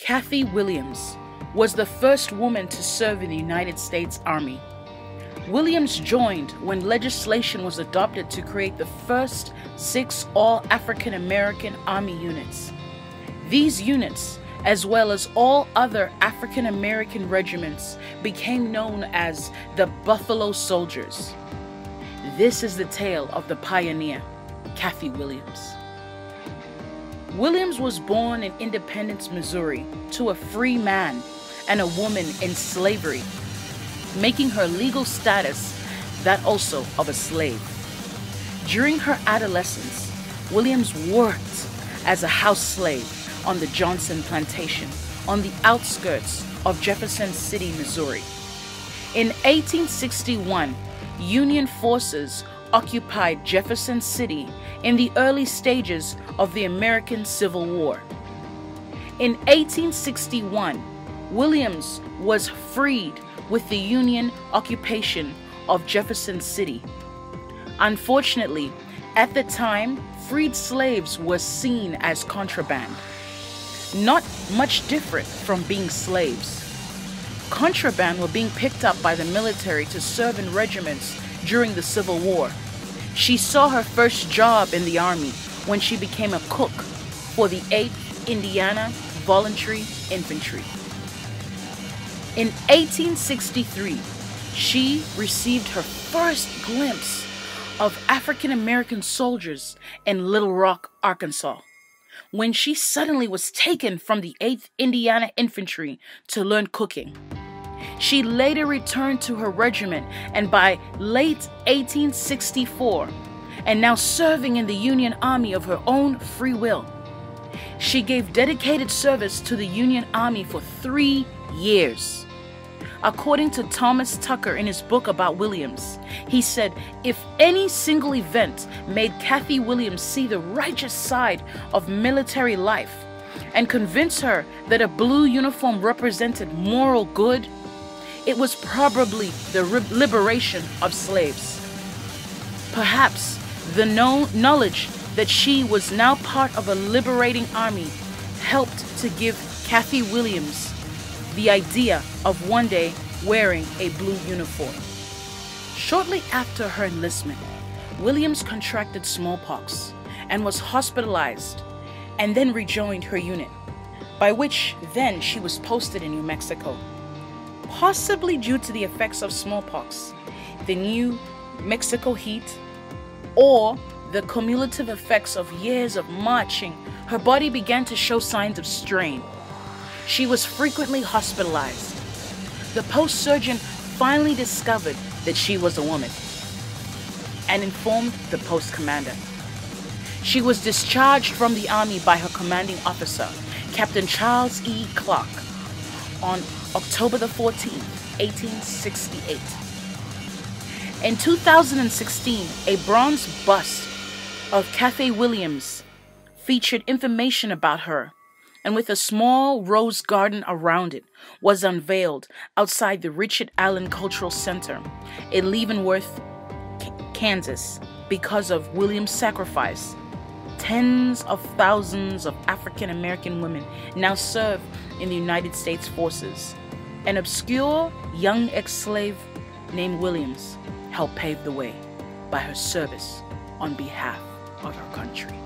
Cathay Williams was the first woman to serve in the United States Army. Williams joined when legislation was adopted to create the first 6 all-African American Army units. These units, as well as all other African American regiments, became known as the Buffalo Soldiers. This is the tale of the pioneer, Cathay Williams. Williams was born in Independence, Missouri, to a free man and a woman in slavery, making her legal status that also of a slave. During her adolescence, Williams worked as a house slave on the Johnson plantation on the outskirts of Jefferson City, Missouri. In 1861, Union forces occupied Jefferson City in the early stages of the American Civil War. In 1861, Williams was freed with the Union occupation of Jefferson City. Unfortunately, at the time, freed slaves were seen as contraband, not much different from being slaves. Contraband were being picked up by the military to serve in regiments during the Civil War. She saw her first job in the Army when she became a cook for the 8th Indiana Voluntary Infantry. In 1863, she received her first glimpse of African American soldiers in Little Rock, Arkansas, when she suddenly was taken from the 8th Indiana Infantry to learn cooking. She later returned to her regiment, and by late 1864, and now serving in the Union Army of her own free will, she gave dedicated service to the Union Army for 3 years. According to Thomas Tucker in his book about Williams, he said, if any single event made Cathay Williams see the righteous side of military life and convince her that a blue uniform represented moral good, it was probably the liberation of slaves. Perhaps the knowledge that she was now part of a liberating army helped to give Cathay Williams the idea of one day wearing a blue uniform. Shortly after her enlistment, Williams contracted smallpox and was hospitalized, and then rejoined her unit, by which then she was posted in New Mexico. Possibly due to the effects of smallpox, the New Mexico heat, or the cumulative effects of years of marching, her body began to show signs of strain. She was frequently hospitalized. The post surgeon finally discovered that she was a woman and informed the post commander. She was discharged from the Army by her commanding officer, Captain Charles E. Clark, on October the 14th, 1868. In 2016, a bronze bust of Cathay Williams featured information about her, and with a small rose garden around it, was unveiled outside the Richard Allen Cultural Center in Leavenworth, Kansas. Because of Williams' sacrifice, tens of thousands of African American women now serve in the United States forces. An obscure young ex-slave named Williams helped pave the way by her service on behalf of her country.